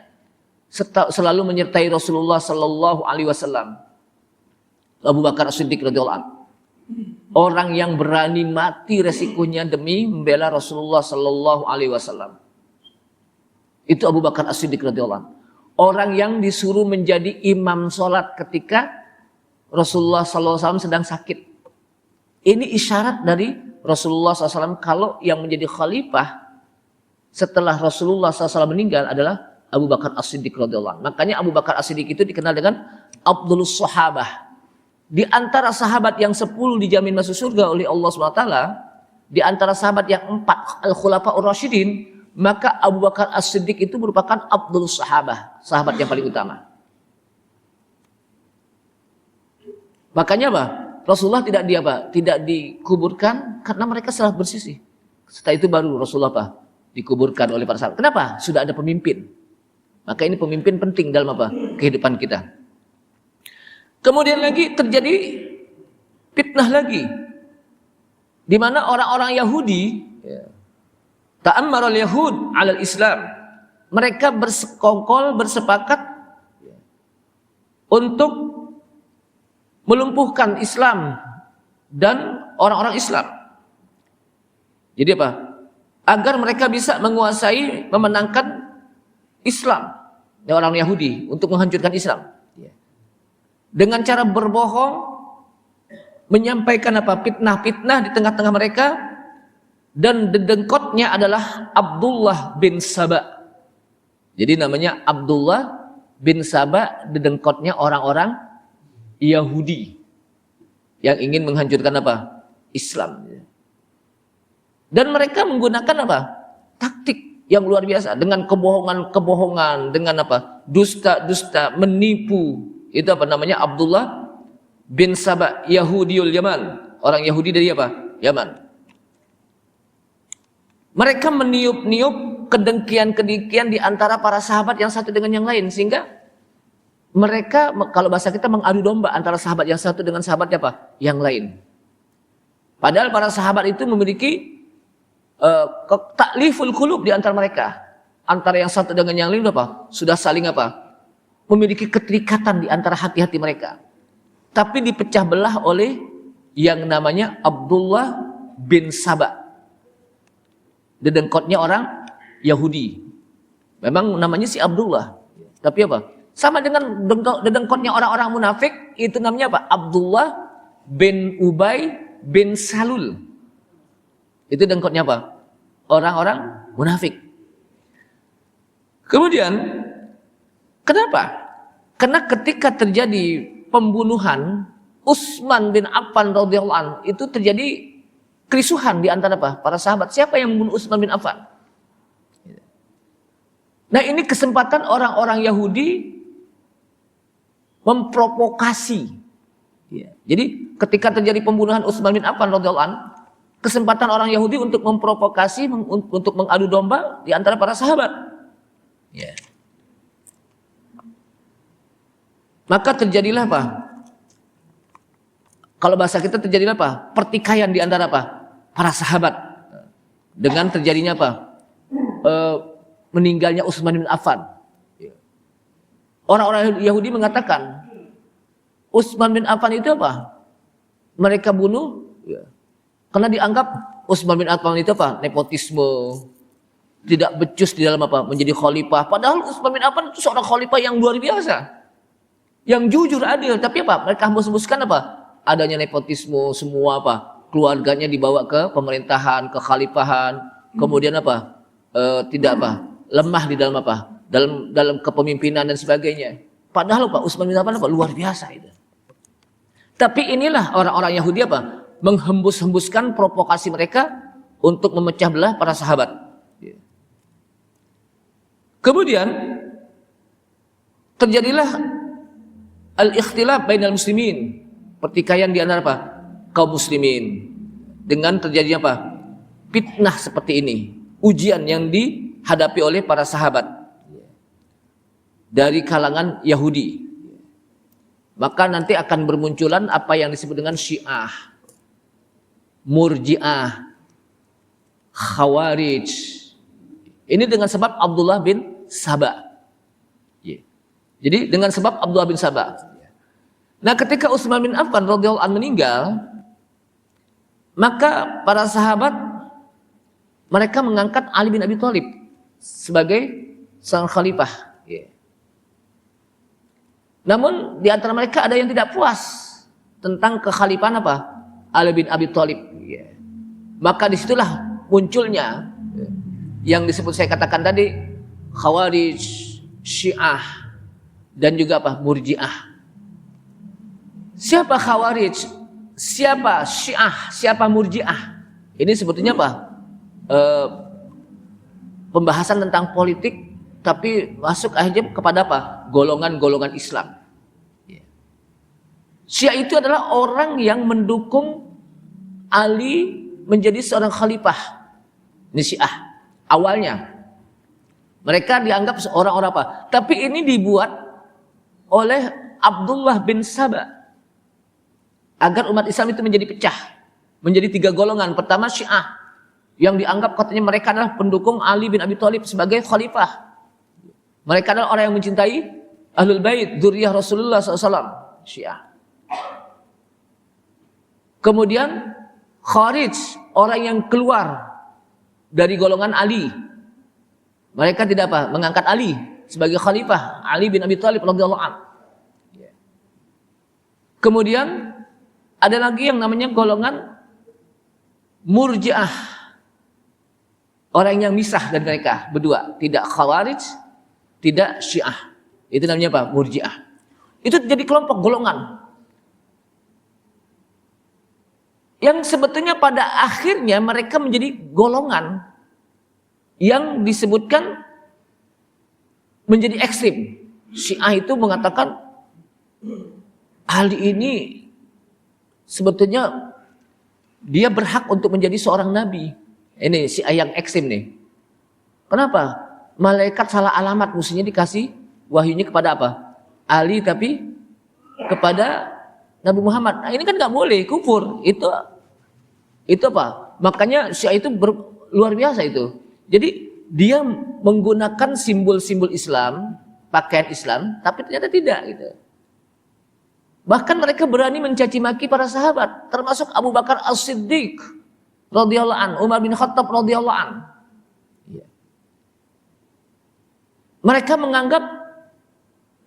selalu menyertai Rasulullah SAW. Abu Bakar As-Siddiq radhiyallahu anhu, orang yang berani mati resikonya demi membela Rasulullah SAW. Itu Abu Bakar As-Siddiq radhiyallahu anhu. Orang yang disuruh menjadi imam sholat ketika Rasulullah SAW sedang sakit. Ini isyarat dari Rasulullah SAW kalau yang menjadi khalifah setelah Rasulullah SAW meninggal adalah Abu Bakar As-Siddiq radhiyallahu anhu. Makanya Abu Bakar As-Siddiq itu dikenal dengan Abdulus Sahabah. Di antara sahabat yang 10 dijamin masuk surga oleh Allah SWT, di antara sahabat yang 4 Al-Khulafaur Rasyidin, maka Abu Bakar As-Siddiq itu merupakan Abdulus Sahabah, sahabat yang paling utama. Makanya apa? Rasulullah tidak dikuburkan karena mereka salah bersisi. Setelah itu baru Rasulullah dikuburkan oleh para sahabat. Kenapa? Sudah ada pemimpin. Maka ini pemimpin penting dalam kehidupan kita. Kemudian lagi terjadi fitnah lagi, di mana orang-orang Yahudi, ta'ammar al-Yahud 'ala al-Islam, mereka bersekongkol, bersepakat untuk melumpuhkan Islam dan orang-orang Islam. Jadi apa? Agar mereka bisa menguasai, memenangkan Islam dan orang Yahudi untuk menghancurkan Islam. Dengan cara berbohong, menyampaikan fitnah-fitnah di tengah-tengah mereka, dan dedengkotnya adalah Abdullah bin Saba. Jadi namanya Abdullah bin Saba, dedengkotnya orang-orang Yahudi yang ingin menghancurkan Islam. Dan mereka menggunakan taktik yang luar biasa, dengan kebohongan-kebohongan, dengan dusta-dusta, menipu. Itu Abdullah bin Saba, Yahudiul Yaman, orang Yahudi dari Yaman. Mereka meniup-niup kedengkian-kedengkian di antara para sahabat yang satu dengan yang lain, sehingga mereka, kalau bahasa kita, mengadu domba antara sahabat yang satu dengan sahabat yang lain. Padahal para sahabat itu memiliki takliful qulub di antara mereka. Antara yang satu dengan yang lain sudah saling memiliki keterikatan di antara hati-hati mereka. Tapi dipecah belah oleh yang namanya Abdullah bin Saba, dedengkotnya orang Yahudi. Memang namanya si Abdullah, tapi sama dengan dedengkotnya orang-orang munafik, itu namanya Abdullah bin Ubay bin Salul. Itu dedengkotnya orang-orang munafik. Kemudian kenapa? Karena ketika terjadi pembunuhan Utsman bin Affan radhiyallahu anhu, itu terjadi kerisuhan di antara para sahabat. Siapa yang membunuh Utsman bin Affan? Nah, ini kesempatan orang-orang Yahudi memprovokasi. Jadi ketika terjadi pembunuhan Utsman bin Affan radhiyallahu anhu, kesempatan orang Yahudi untuk memprovokasi, untuk mengadu domba di antara para sahabat. Maka terjadilah kalau bahasa kita terjadilah pertikaian di antara para sahabat, dengan terjadinya meninggalnya Utsman bin Affan. Orang-orang Yahudi mengatakan Utsman bin Affan itu mereka bunuh karena dianggap Utsman bin Affan itu nepotisme, tidak becus di dalam menjadi khalifah. Padahal Utsman bin Affan itu seorang khalifah yang luar biasa, yang jujur, adil. Tapi mereka hembus-hembuskan adanya nepotisme, semua keluarganya dibawa ke pemerintahan, ke khalifahan, kemudian tidak lemah di dalam dalam kepemimpinan dan sebagainya. Padahal Utsman bin Affan luar biasa itu. Tapi inilah orang-orang Yahudi menghembus-hembuskan provokasi mereka untuk memecah belah para sahabat. Kemudian terjadilah al-ikhtilaf bainal muslimin, pertikaian di antara kaum muslimin, dengan terjadinya fitnah seperti ini, ujian yang dihadapi oleh para sahabat dari kalangan Yahudi. Maka nanti akan bermunculan apa yang disebut dengan Syiah, Murji'ah, Khawarij. Ini dengan sebab Abdullah bin Saba. Jadi dengan sebab Abdullah bin Saba. Nah, ketika Utsman bin Affan radhiyallahu anhu meninggal, maka para sahabat mereka mengangkat Ali bin Abi Thalib sebagai sang khalifah. Namun di antara mereka ada yang tidak puas tentang kekhalifahan Ali bin Abi Thalib. Maka disitulah munculnya yang disebut saya katakan tadi, Khawarij, Syiah, dan juga Murji'ah. Siapa Khawarij? Siapa Syiah? Siapa Murji'ah? Ini sebetulnya pembahasan tentang politik, tapi masuk akhirnya kepada golongan-golongan Islam. Syiah itu adalah orang yang mendukung Ali menjadi seorang khalifah. Ini Syiah. Awalnya mereka dianggap orang-orang tapi ini dibuat oleh Abdullah bin Saba agar umat Islam itu menjadi pecah, menjadi 3 golongan. Pertama Syiah, yang dianggap katanya mereka adalah pendukung Ali bin Abi Thalib sebagai khalifah. Mereka adalah orang yang mencintai Ahlul Bait, dzurriyyah Rasulullah SAW. Syiah. Kemudian Khawarij, orang yang keluar dari golongan Ali. Mereka tidak mengangkat Ali sebagai khalifah, Ali bin Abi Thalib radhiyallahu anhu. Kemudian ada lagi yang namanya golongan Murji'ah. Orang yang misah dari mereka berdua, tidak Khawarij, tidak Syiah. Itu namanya Murji'ah. Itu jadi kelompok golongan yang sebetulnya pada akhirnya mereka menjadi golongan yang disebutkan menjadi ekstrim. Syiah itu mengatakan Ali ini sebetulnya dia berhak untuk menjadi seorang nabi. Ini Syiah yang ekstrim nih. Kenapa? Malaikat salah alamat, mestinya dikasih wahyunya kepada Ali, tapi kepada Nabi Muhammad. Nah, ini kan nggak boleh, kufur. Itu Makanya Syiah itu luar biasa itu. Jadi dia menggunakan simbol-simbol Islam, pakaian Islam, tapi ternyata tidak gitu. Bahkan mereka berani mencaci maki para sahabat, termasuk Abu Bakar As-Siddiq radhiyallahu anhu, Umar bin Khattab radhiyallahu anhu. Mereka menganggap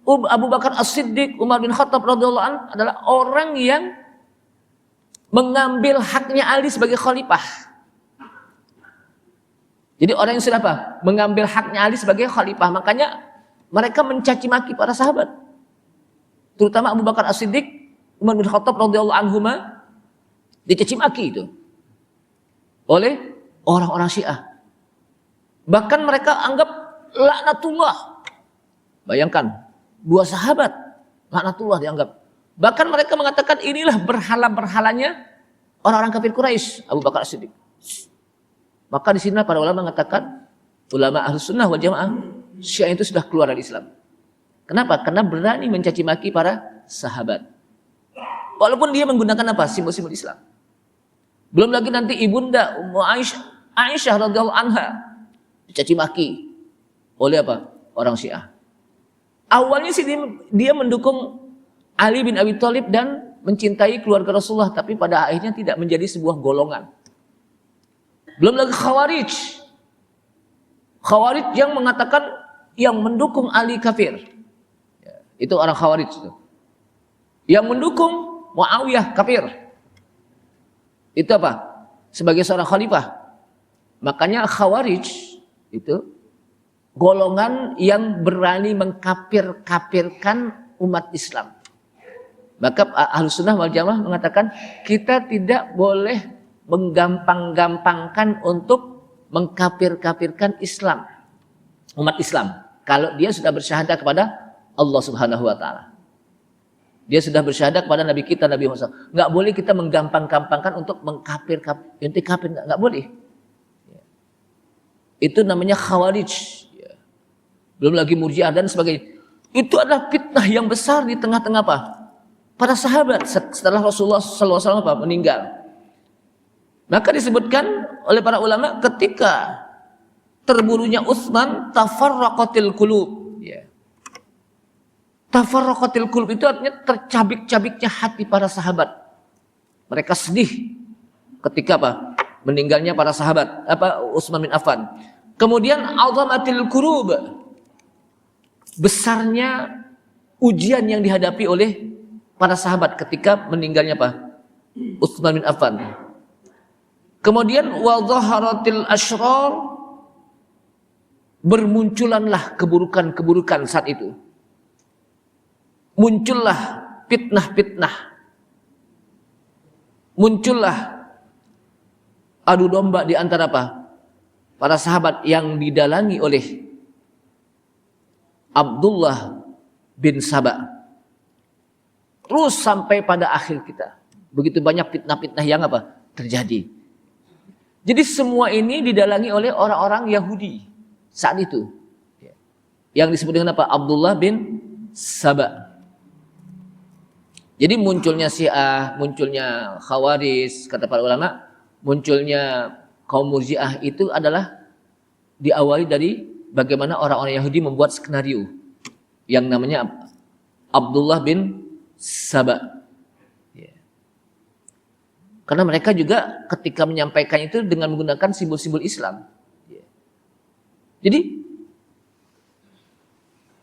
Abu Bakar As-Siddiq, Umar bin Khattab radhiyallahu anhu adalah orang yang mengambil haknya Ali sebagai khalifah. Jadi orang yang sudah mengambil haknya Ali sebagai khalifah. Makanya mereka mencaci maki para sahabat. Terutama Abu Bakar As-Siddiq, Umar bin Khattab radhiyallahu anhuma, dicaci maki itu oleh orang-orang Syiah. Bahkan mereka anggap laknatullah. Bayangkan, 2 sahabat laknatullah dianggap. Bahkan mereka mengatakan inilah berhala-berhalanya orang-orang kafir Quraisy, Abu Bakar As-Siddiq. Maka di sini para ulama mengatakan, ulama Ahlus Sunnah wal Jamaah, Syiah itu sudah keluar dari Islam. Kenapa? Karena berani mencaci maki para sahabat. Walaupun dia menggunakan simbol-simbol Islam. Belum lagi nanti ibunda Ummu Aisyah radhiyallahu anha dicaci maki oleh orang Syiah. Awalnya sih dia mendukung Ali bin Abi Thalib dan mencintai keluarga Rasulullah, tapi pada akhirnya tidak menjadi sebuah golongan. Belum lagi Khawarij. Khawarij yang mengatakan yang mendukung Ali kafir. Itu orang Khawarij. Yang mendukung Muawiyah kafir. Itu sebagai seorang khalifah. Makanya Khawarij itu golongan yang berani mengkafir-kafirkan umat Islam. Maka Ahlus Sunnah wal Jamaah mengatakan kita tidak boleh menggampang-gampangkan untuk mengkafir-kafirkan Islam, umat Islam. Kalau dia sudah bersyahadat kepada Allah Subhanahu wa taala. Dia sudah bersyahadat kepada Nabi kita, Nabi Muhammad. Enggak boleh kita menggampang-gampangkan untuk mengkafir, enggak boleh. Itu namanya Khawarij. Belum lagi Murji'ah dan sebagainya. Itu adalah fitnah yang besar di tengah-tengah para sahabat setelah Rasulullah SAW meninggal. Maka disebutkan oleh para ulama ketika terbunuhnya Utsman, tafarraqatil qulub. Tafarraqatil qulub itu artinya tercabik-cabiknya hati para sahabat. Mereka sedih ketika meninggalnya para sahabat, Utsman bin Affan. Kemudian azamatil qurub, besarnya ujian yang dihadapi oleh para sahabat ketika meninggalnya Utsman bin Affan. Kemudian wa dhaharatil asyrar, bermunculanlah keburukan-keburukan saat itu. Muncullah fitnah-fitnah. Muncullah adu domba di antara apa? Para sahabat yang didalangi oleh Abdullah bin Saba. Terus sampai pada akhir kita. Begitu banyak fitnah-fitnah yang apa? Terjadi. Jadi semua ini didalangi oleh orang-orang Yahudi saat itu. Yang disebut dengan apa? Abdullah bin Saba. Jadi munculnya Syiah, munculnya Khawarij, kata para ulama, munculnya kaum Murji'ah itu adalah diawali dari bagaimana orang-orang Yahudi membuat skenario yang namanya Abdullah bin Saba. Karena mereka juga ketika menyampaikan itu dengan menggunakan simbol-simbol Islam. Jadi,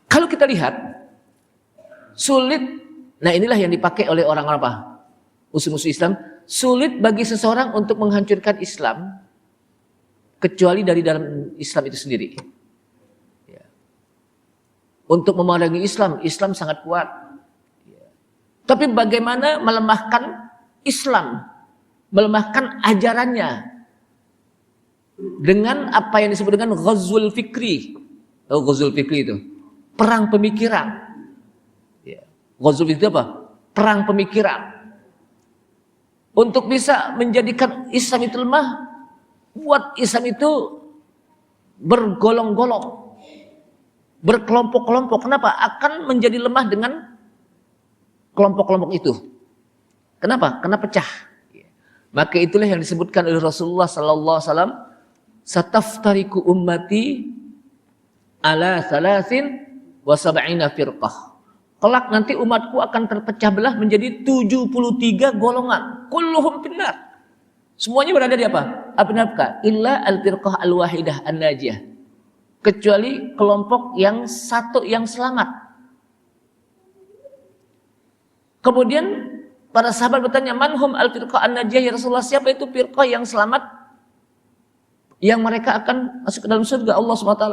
kalau kita lihat, sulit, nah inilah yang dipakai oleh orang-orang apa? Musuh-musuh Islam, sulit bagi seseorang untuk menghancurkan Islam, kecuali dari dalam Islam itu sendiri. Untuk memerangi Islam, Islam sangat kuat. Tapi bagaimana melemahkan Islam? Melemahkan ajarannya dengan apa yang disebut dengan ghazwul fikri. Oh, ghazwul fikri itu perang pemikiran. Ghazwul fikri apa? Perang pemikiran. Untuk bisa menjadikan Islam itu lemah, buat Islam itu bergolong-golong, berkelompok-kelompok. Kenapa? Akan menjadi lemah dengan kelompok-kelompok itu. Kenapa? Karena pecah. Maka itulah yang disebutkan oleh Rasulullah sallallahu alaihi wasallam, sataftariku ummati ala 73 firqah. Kelak nanti umatku akan terpecah belah menjadi 73 golongan. Kulluhum finnar. Semuanya berada di apa? Api neraka. Illa al-firqah al-wahidah an-najiyah. Kecuali kelompok yang satu yang selamat. Kemudian para sahabat bertanya, manhum al-firqah an-najiyah ya Rasulullah, siapa itu firqah yang selamat, yang mereka akan masuk ke dalam surga Allah SWT?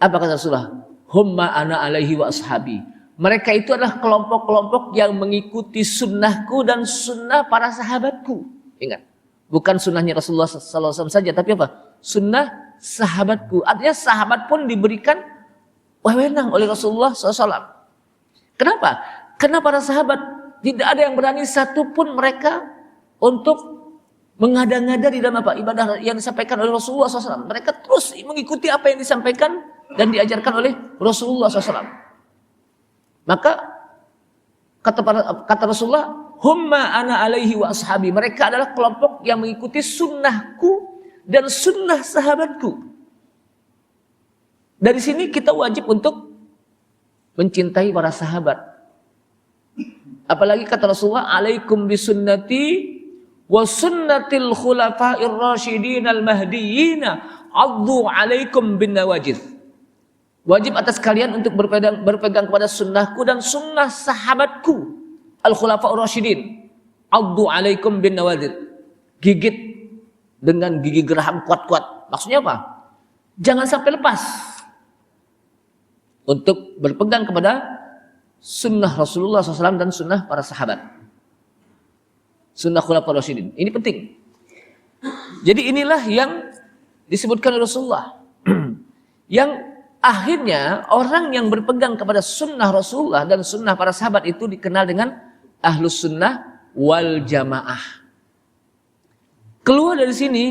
Apa kata Rasulullah? Humma ana alaihi wa ashabi. Mereka itu adalah kelompok-kelompok yang mengikuti sunnahku dan sunnah para sahabatku. Ingat, bukan sunnahnya Rasulullah SAW saja, tapi apa? Sunnah sahabatku. Artinya sahabat pun diberikan wewenang oleh Rasulullah SAW. Kenapa? Karena para sahabat tidak ada yang berani satupun mereka untuk mengada-ngada di dalam apa? Ibadah yang disampaikan oleh Rasulullah SAW. Mereka terus mengikuti apa yang disampaikan dan diajarkan oleh Rasulullah SAW. Maka kata Rasulullah, humma ana alaihi wa ashabi. Mereka adalah kelompok yang mengikuti sunnahku dan sunnah sahabatku. Dari sini kita wajib untuk mencintai para sahabat. Apalagi kata Rasulullah, alaikum bisunnati wa sunnatil khulafa'ir rasyidin al-mahdiyyin addu alaikum bin nawajid. Wajib atas kalian untuk berpegang kepada sunnahku dan sunnah sahabatku al-khulafa'ir rasyidin. Addu alaikum bin nawajid. Gigit dengan gigi geraham kuat-kuat. Maksudnya apa? Jangan sampai lepas untuk berpegang kepada sunnah Rasulullah SAW dan sunnah para sahabat. Sunnah khulafa'ir rasyidin. Ini penting. Jadi inilah yang disebutkan oleh Rasulullah. Yang akhirnya orang yang berpegang kepada sunnah Rasulullah dan sunnah para sahabat itu dikenal dengan ahlus sunnah wal jamaah. Keluar dari sini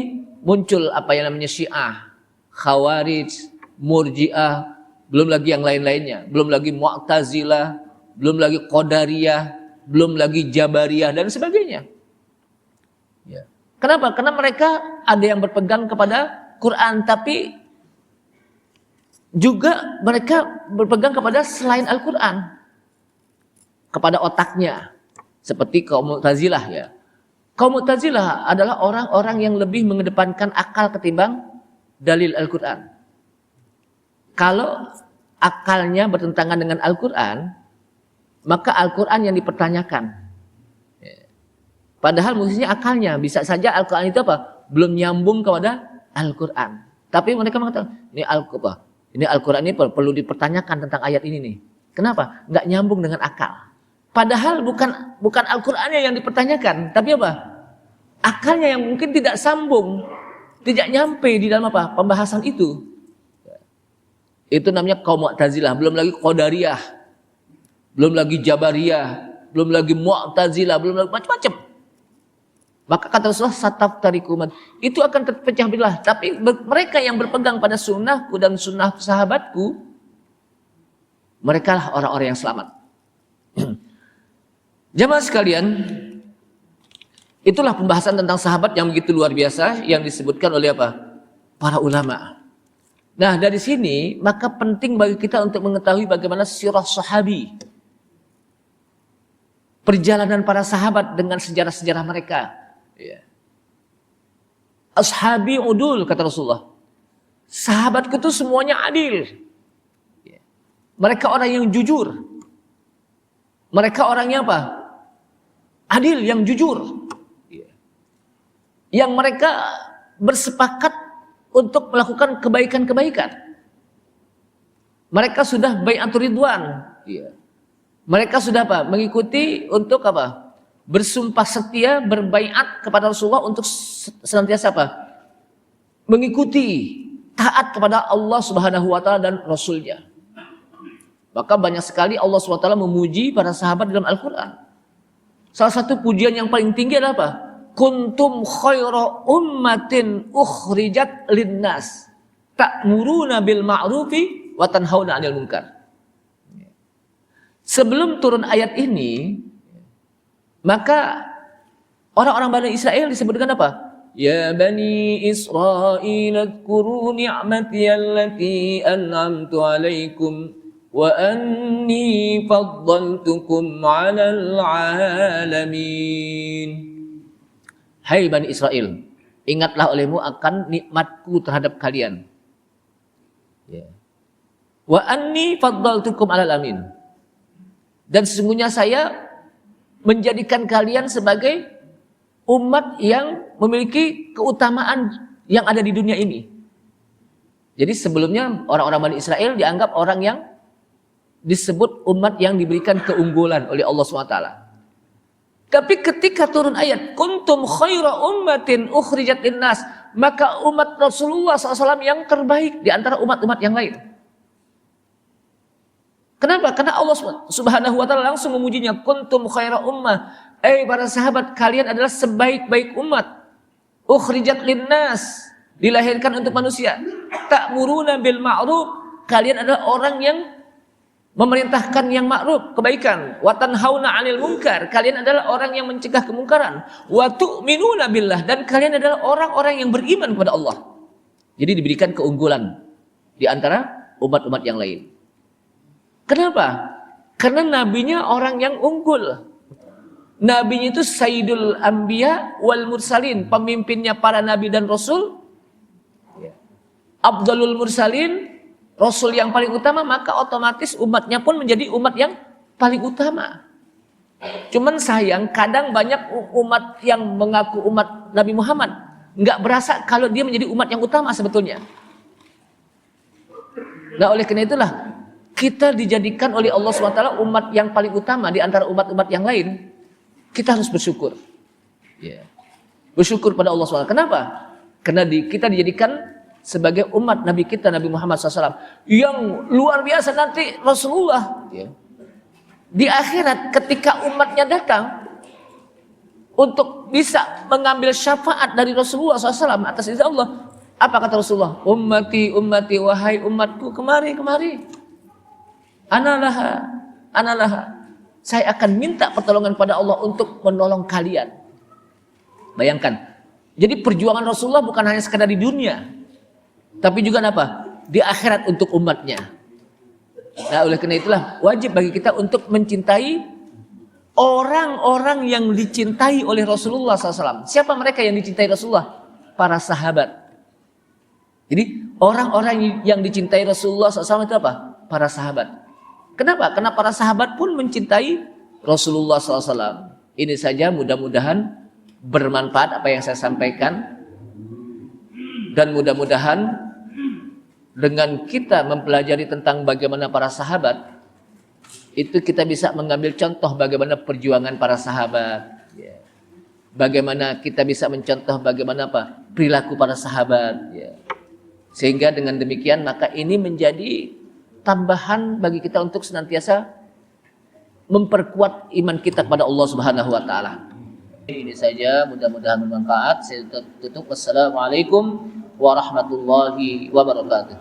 muncul apa yang namanya Syiah, Khawarij, Murji'ah, belum lagi yang lain-lainnya, belum lagi Mu'tazilah, belum lagi Qadariyah, belum lagi Jabariyah dan sebagainya. Ya. Kenapa? Karena mereka ada yang berpegang kepada Quran, tapi juga mereka berpegang kepada selain Al-Quran, kepada otaknya, seperti kaum Mu'tazilah ya. Kaum Mu'tazilah adalah orang-orang yang lebih mengedepankan akal ketimbang dalil Al-Quran. Kalau akalnya bertentangan dengan Al-Quran, maka Al-Quran yang dipertanyakan. Padahal mestinya akalnya, bisa saja Al-Quran itu apa? Belum nyambung kepada Al-Quran. Tapi mereka mengatakan, ini Al-Quran ini perlu dipertanyakan tentang ayat ini nih. Kenapa? Nggak nyambung dengan akal. Padahal bukan Al-Qurannya yang dipertanyakan, tapi apa? Akalnya yang mungkin tidak sambung, tidak nyampe di dalam apa? Pembahasan itu. Itu namanya kaum Mu'tazilah, belum lagi Qadariyah, belum lagi Jabariyah, belum lagi Mu'tazilah, belum lagi macam-macam. Maka kata Rasulullah, sataftarikum, itu akan terpecah belah. Tapi mereka yang berpegang pada sunnahku dan sunnah sahabatku, mereka lah orang-orang yang selamat. Jamaah sekalian, itulah pembahasan tentang sahabat yang begitu luar biasa yang disebutkan oleh apa? Para ulama. Nah, dari sini maka penting bagi kita untuk mengetahui bagaimana sirah sahabi. Perjalanan para sahabat dengan sejarah-sejarah mereka. Ya. Ashabi udul, kata Rasulullah. Sahabatku itu semuanya adil. Ya. Mereka orang yang jujur. Mereka orangnya apa? Adil, yang jujur. Ya. Yang mereka bersepakat untuk melakukan kebaikan-kebaikan. Mereka sudah bai'atur ridwan. Ya. Mereka sudah apa? Mengikuti untuk apa? Bersumpah setia, berbaiat kepada Rasulullah untuk senantiasa apa? Mengikuti, taat kepada Allah Subhanahu wa taala dan Rasulnya. Maka banyak sekali Allah Subhanahu wa taala memuji para sahabat dalam Al-Qur'an. Salah satu pujian yang paling tinggi adalah apa? Kuntum khaira ummatin ukhrijat linnas ta'muruna bil ma'rufi wa tanhauna 'anil munkar. Sebelum turun ayat ini, maka orang-orang Bani Israel disebutkan apa? Ya Bani Israil adhkuru ni'mati allati an'amtu 'alaikum wa anni faddaltukum 'alal 'alamin. Hai Bani Israel, ingatlah olehmu akan nikmatku terhadap kalian. Ya. Wa anni faddaltukum 'alal 'alamin. Dan sesungguhnya saya menjadikan kalian sebagai umat yang memiliki keutamaan yang ada di dunia ini. Jadi sebelumnya orang-orang Bani Israel dianggap orang yang disebut umat yang diberikan keunggulan oleh Allah SWT. Tapi ketika turun ayat kuntum khaira ummatin ukhrijat linnas, maka umat Rasulullah SAW yang terbaik di antara umat-umat yang lain. Kenapa? Karena Allah Subhanahu wa taala langsung memujinya, kuntum khaira ummah. Para sahabat, kalian adalah sebaik-baik umat. Ukhrijat linnas, dilahirkan untuk manusia. Ta'muruna bil ma'ruf, kalian adalah orang yang memerintahkan yang ma'ruf, kebaikan. Wa tanhauna 'anil munkar, kalian adalah orang yang mencegah kemungkaran. Wa tu'minuna billah, dan kalian adalah orang-orang yang beriman kepada Allah. Jadi diberikan keunggulan di antara umat-umat yang lain. Kenapa? Karena nabinya orang yang unggul. Nabinya itu Sayyidul Anbiya wal Mursalin, pemimpinnya para nabi dan rasul. Abdulul Mursalin, rasul yang paling utama, maka otomatis umatnya pun menjadi umat yang paling utama. Cuman sayang, kadang banyak umat yang mengaku umat Nabi Muhammad nggak berasa kalau dia menjadi umat yang utama sebetulnya. Nah, oleh karena itulah kita dijadikan oleh Allah SWT umat yang paling utama di antara umat-umat yang lain. Kita harus bersyukur. Ya. Bersyukur pada Allah SWT. Kenapa? Karena kita dijadikan sebagai umat Nabi kita, Nabi Muhammad SAW. Yang luar biasa nanti Rasulullah. Ya. Di akhirat ketika umatnya datang untuk bisa mengambil syafaat dari Rasulullah SAW atas izin Allah. Apa kata Rasulullah? Ummati, ummati, wahai umatku, kemari, kemari. Analaha, analaha. Saya akan minta pertolongan pada Allah untuk menolong kalian. Bayangkan. Jadi perjuangan Rasulullah bukan hanya sekadar di dunia, tapi juga apa? Di akhirat untuk umatnya. Nah, oleh karena itulah wajib bagi kita untuk mencintai orang-orang yang dicintai oleh Rasulullah SAW. Siapa mereka yang dicintai Rasulullah? Para sahabat. Jadi orang-orang yang dicintai Rasulullah SAW itu apa? Para sahabat. Kenapa? Karena para sahabat pun mencintai Rasulullah SAW. Ini saja mudah-mudahan bermanfaat apa yang saya sampaikan, dan mudah-mudahan dengan kita mempelajari tentang bagaimana para sahabat, itu kita bisa mengambil contoh bagaimana perjuangan para sahabat, ya. Bagaimana kita bisa mencontoh bagaimana perilaku para sahabat, ya. Sehingga dengan demikian maka ini menjadi tambahan bagi kita untuk senantiasa memperkuat iman kita kepada Allah Subhanahu wa taala. Ini saja, mudah-mudahan bermanfaat. Saya tutup. Wassalamualaikum warahmatullahi wabarakatuh.